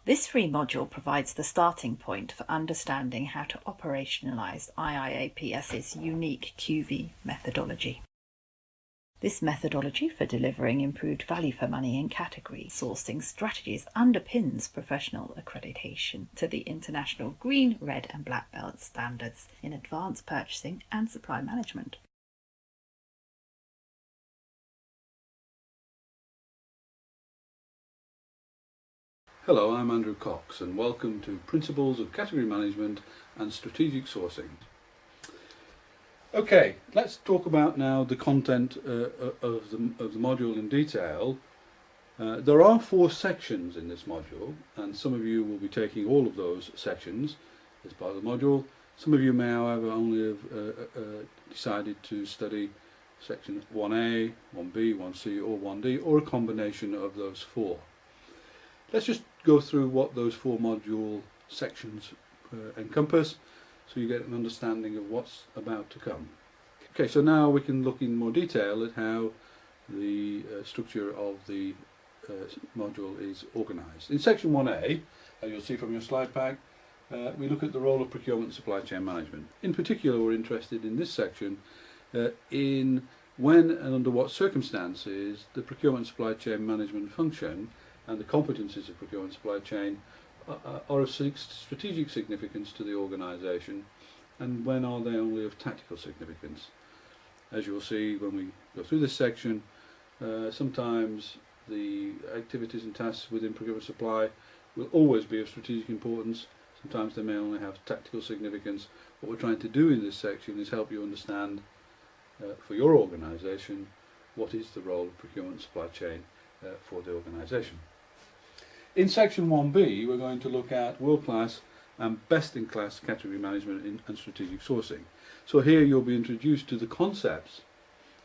This free module provides the starting point for understanding how to operationalize IIAPS's unique QV methodology. This methodology for delivering improved value for money in category sourcing strategies underpins professional accreditation to the international green, red and black belt standards in advanced purchasing and supply management. Hello, I'm Andrew Cox and welcome to Principles of Category Management and Strategic Sourcing. Okay, let's talk about now the content of the module in detail. There are 4 sections in this module, and some of you will be taking all of those sections as part of the module. Some of you may, however, only have decided to study section 1A, 1B, 1C or 1D, or a combination of those 4. Let's just go through what those 4 module sections encompass, so you get an understanding of what's about to come. Okay, so now we can look in more detail at how the structure of the module is organised. In section 1A, as you'll see from your slide pack, we look at the role of procurement and supply chain management. In particular, we're interested in this section in when and under what circumstances the procurement and supply chain management function and the competencies of procurement supply chain are of strategic significance to the organisation, and when are they only of tactical significance. As you will see when we go through this section, sometimes the activities and tasks within procurement supply will always be of strategic importance. Sometimes they may only have tactical significance. What we're trying to do in this section is help you understand for your organisation what is the role of procurement supply chain for the organisation. In section 1B, we're going to look at world-class and best-in-class category management and strategic sourcing. So here you'll be introduced to the concepts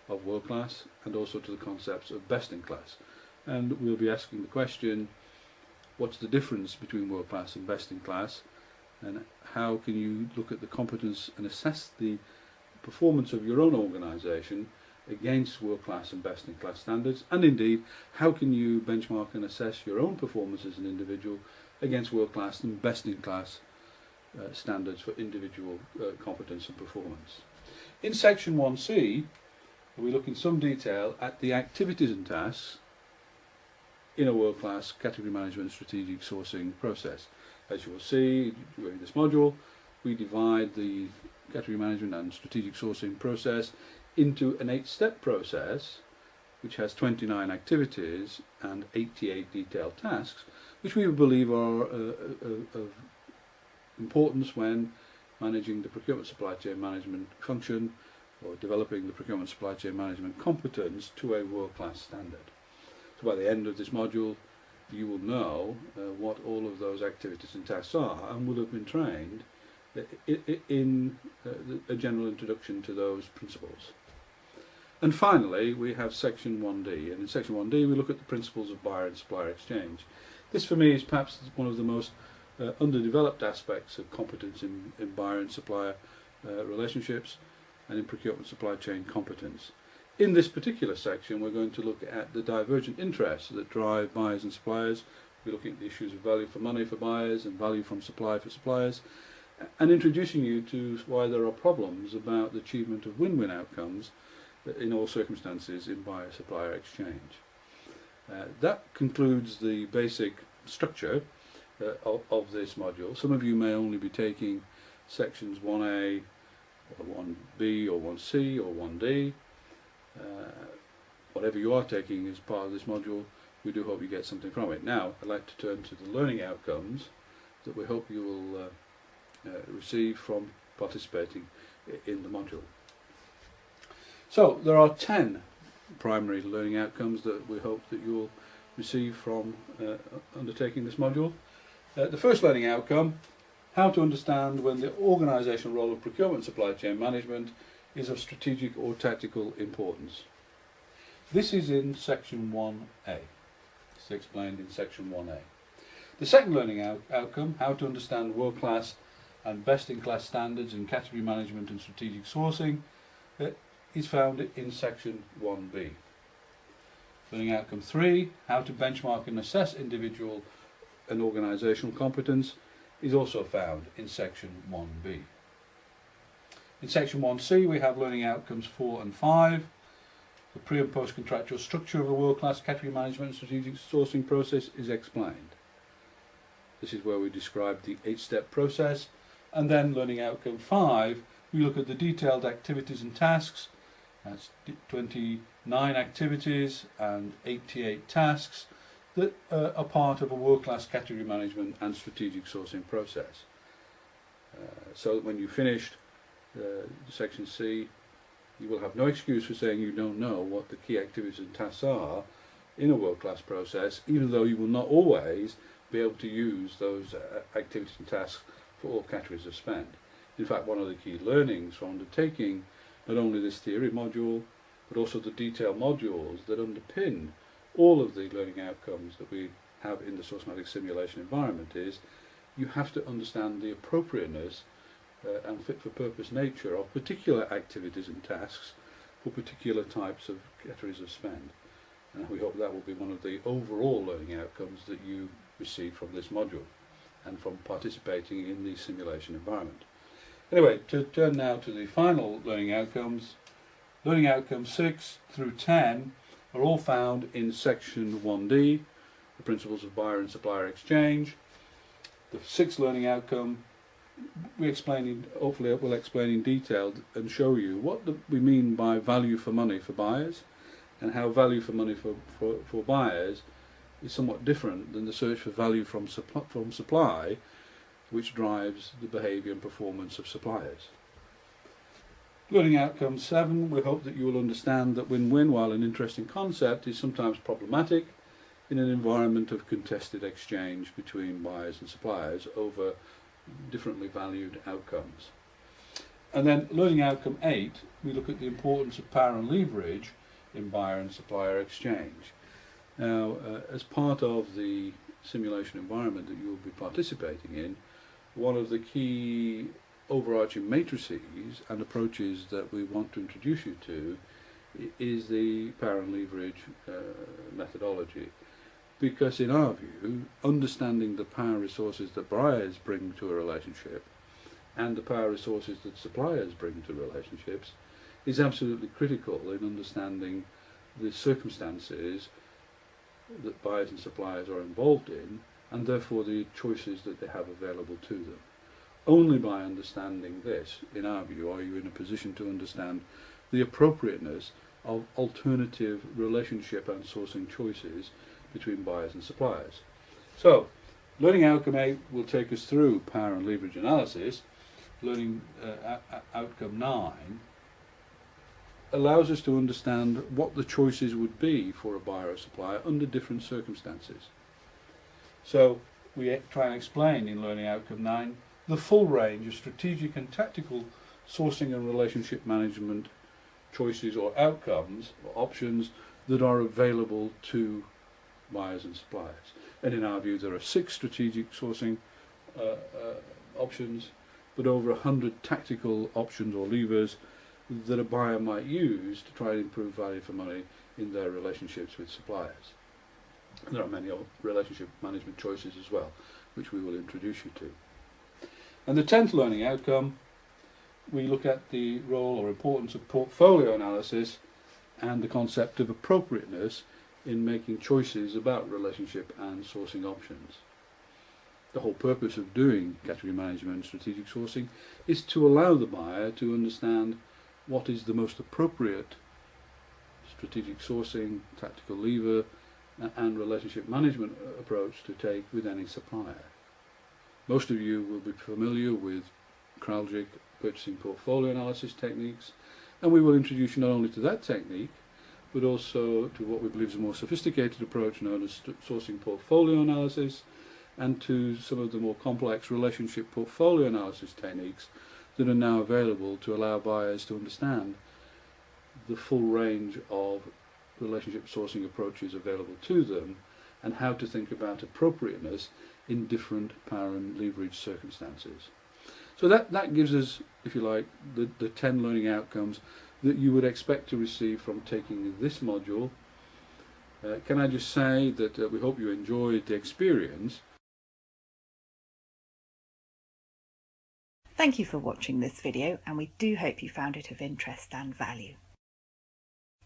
of world-class and also to the concepts of best-in-class. And we'll be asking the question, what's the difference between world-class and best-in-class, and how can you look at the competence and assess the performance of your own organisation against world-class and best-in-class standards, and indeed how can you benchmark and assess your own performance as an individual against world-class and best-in-class standards for individual competence and performance. In section 1C, we look in some detail at the activities and tasks in a world-class category management strategic sourcing process. As you will see during this module, we divide the category management and strategic sourcing process into an 8-step process which has 29 activities and 88 detailed tasks, which we believe are of importance when managing the procurement supply chain management function or developing the procurement supply chain management competence to a world-class standard. So by the end of this module you will know what all of those activities and tasks are, and will have been trained in a general introduction to those principles. And finally, we have section 1D, and in section 1D we look at the principles of buyer and supplier exchange. This for me is perhaps one of the most underdeveloped aspects of competence in buyer and supplier relationships and in procurement supply chain competence. In this particular section we're going to look at the divergent interests that drive buyers and suppliers. We're looking at the issues of value for money for buyers and value from supply for suppliers, and introducing you to why there are problems about the achievement of win-win outcomes in all circumstances in buyer-supplier exchange. That concludes the basic structure of this module. Some of you may only be taking sections 1A or 1B or 1C or 1D. Whatever you are taking as part of this module, we do hope you get something from it. Now I'd like to turn to the learning outcomes that we hope you will receive from participating in the module. So there are 10 primary learning outcomes that we hope that you will receive from undertaking this module. The first learning outcome, how to understand when the organisational role of procurement supply chain management is of strategic or tactical importance. This is in section 1A. It's explained in section 1A. The second learning outcome, how to understand world-class and best-in-class standards in category management and strategic sourcing, is found in section 1B. Learning outcome 3, how to benchmark and assess individual and organisational competence is also found in section 1B. In section 1C we have learning outcomes 4 and 5. The pre and post contractual structure of a world-class category management and strategic sourcing process is explained. This is where we describe the 8-step process. And then learning outcome 5, we look at the detailed activities and tasks. That's 29 activities and 88 tasks that are part of a world-class category management and strategic sourcing process. So that when you finished section C, you will have no excuse for saying you don't know what the key activities and tasks are in a world-class process, even though you will not always be able to use those activities and tasks for all categories of spend. In fact, one of the key learnings from undertaking not only this theory module, but also the detailed modules that underpin all of the learning outcomes that we have in the Sourcematic simulation environment is you have to understand the appropriateness and fit for purpose nature of particular activities and tasks for particular types of categories of spend. And we hope that will be one of the overall learning outcomes that you receive from this module and from participating in the simulation environment. Anyway, to turn now to the final learning outcomes 6 through 10 are all found in section 1D, the principles of buyer and supplier exchange. The 6th learning outcome hopefully we'll explain in detail and show you what we mean by value for money for buyers, and how value for money for buyers is somewhat different than the search for value from supply, which drives the behaviour and performance of suppliers. Learning outcome 7, we hope that you will understand that win-win, while an interesting concept, is sometimes problematic in an environment of contested exchange between buyers and suppliers over differently valued outcomes. And then learning outcome 8, we look at the importance of power and leverage in buyer and supplier exchange. Now, as part of the simulation environment that you will be participating in, one of the key overarching matrices and approaches that we want to introduce you to is the power and leverage methodology. Because in our view, understanding the power resources that buyers bring to a relationship and the power resources that suppliers bring to relationships is absolutely critical in understanding the circumstances that buyers and suppliers are involved in, and therefore the choices that they have available to them. Only by understanding this, in our view, are you in a position to understand the appropriateness of alternative relationship and sourcing choices between buyers and suppliers. So, learning outcome 8 will take us through power and leverage analysis. Learning outcome 9 allows us to understand what the choices would be for a buyer or supplier under different circumstances. So, we try and explain in learning outcome 9 the full range of strategic and tactical sourcing and relationship management choices or outcomes or options that are available to buyers and suppliers. And in our view there are 6 strategic sourcing options, but over 100 tactical options or levers that a buyer might use to try and improve value for money in their relationships with suppliers. And there are many relationship management choices as well, which we will introduce you to. And the 10th learning outcome, we look at the role or importance of portfolio analysis and the concept of appropriateness in making choices about relationship and sourcing options. The whole purpose of doing category management and strategic sourcing is to allow the buyer to understand what is the most appropriate strategic sourcing, tactical lever and relationship management approach to take with any supplier. Most of you will be familiar with Kraljic purchasing portfolio analysis techniques, and we will introduce you not only to that technique, but also to what we believe is a more sophisticated approach known as sourcing portfolio analysis, and to some of the more complex relationship portfolio analysis techniques that are now available to allow buyers to understand the full range of relationship sourcing approaches available to them and how to think about appropriateness in different power and leverage circumstances. So that gives us, if you like, the 10 learning outcomes that you would expect to receive from taking this module. Can I just say that we hope you enjoyed the experience. Thank you for watching this video, and we do hope you found it of interest and value.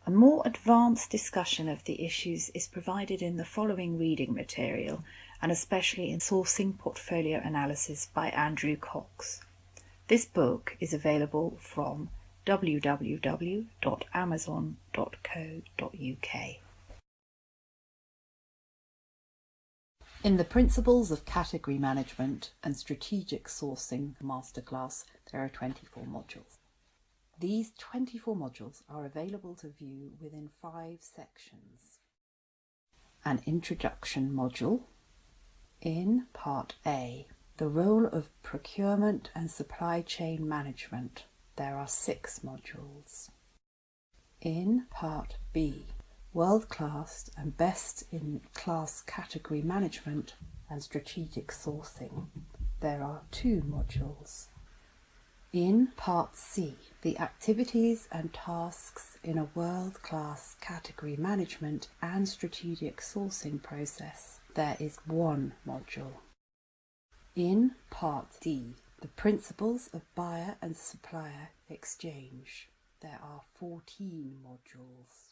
A more advanced discussion of the issues is provided in the following reading material, and especially in Sourcing Portfolio Analysis by Andrew Cox. This book is available from www.amazon.co.uk. In the Principles of Category Management and Strategic Sourcing Masterclass, there are 24 modules. These 24 modules are available to view within 5 sections. An introduction module. In Part A, the role of procurement and supply chain management, there are 6 modules. In Part B, world-class and best-in-class category management and strategic sourcing, there are 2 modules. In Part C, the activities and tasks in a world-class category management and strategic sourcing process, there is 1 module. In Part D, the principles of buyer and supplier exchange, there are 14 modules.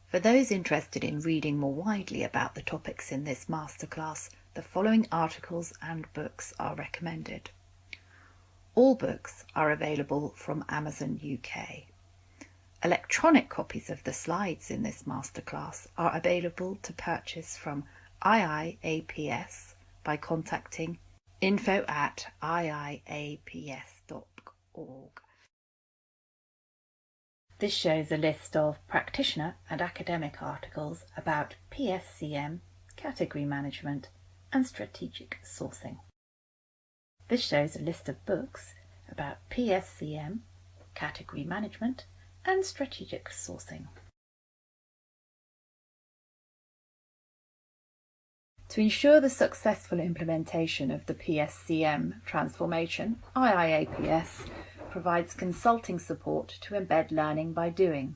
For those interested in reading more widely about the topics in this masterclass, the following articles and books are recommended. All books are available from Amazon UK. Electronic copies of the slides in this masterclass are available to purchase from IIAPS by contacting info@iiaps.org. This shows a list of practitioner and academic articles about PSCM, category management, and strategic sourcing. This shows a list of books about PSCM, category management, and strategic sourcing. To ensure the successful implementation of the PSCM transformation, IIAPS provides consulting support to embed learning by doing,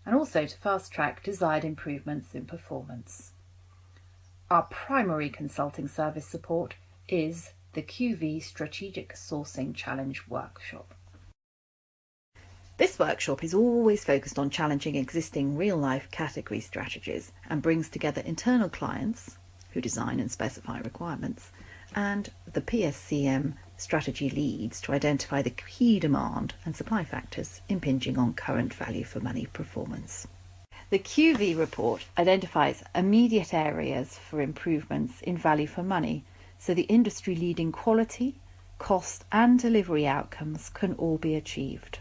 and also to fast-track desired improvements in performance. Our primary consulting service support is the QV Strategic Sourcing Challenge Workshop. This workshop is always focused on challenging existing real-life category strategies and brings together internal clients, who design and specify requirements, and the PSCM strategy leads to identify the key demand and supply factors impinging on current value for money performance. The QV report identifies immediate areas for improvements in value for money, so the industry-leading quality, cost and delivery outcomes can all be achieved.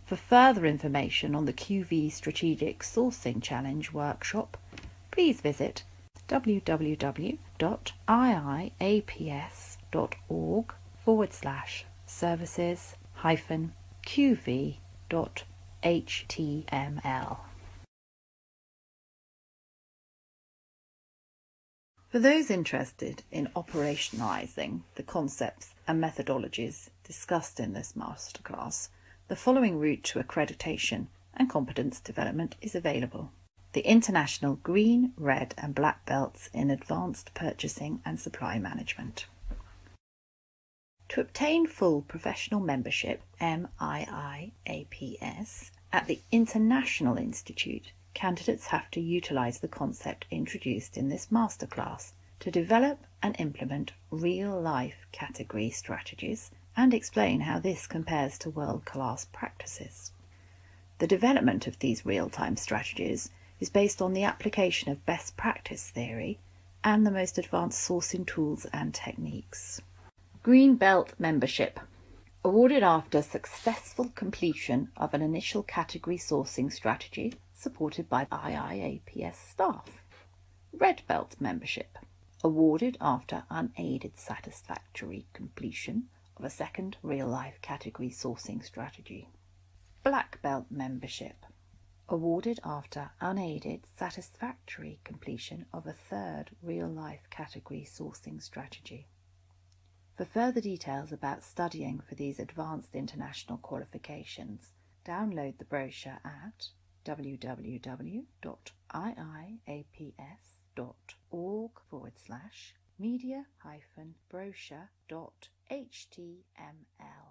For further information on the QV Strategic Sourcing Challenge Workshop, please visit www.iiaps.org/services-qv.html. For those interested in operationalising the concepts and methodologies discussed in this masterclass, the following route to accreditation and competence development is available. The International Green, Red and Black Belts in Advanced Purchasing and Supply Management. To obtain full professional membership, MIIAPS, at the International Institute, candidates have to utilise the concept introduced in this masterclass to develop and implement real-life category strategies and explain how this compares to world-class practices. The development of these real-time strategies is based on the application of best practice theory and the most advanced sourcing tools and techniques. Green Belt membership, awarded after successful completion of an initial category sourcing strategy supported by IIAPS staff. Red Belt membership, awarded after unaided satisfactory completion of a second real-life category sourcing strategy. Black Belt membership, awarded after unaided satisfactory completion of a third real-life category sourcing strategy. For further details about studying for these advanced international qualifications, download the brochure at www.iiaps.org/ www.media-brochure.html.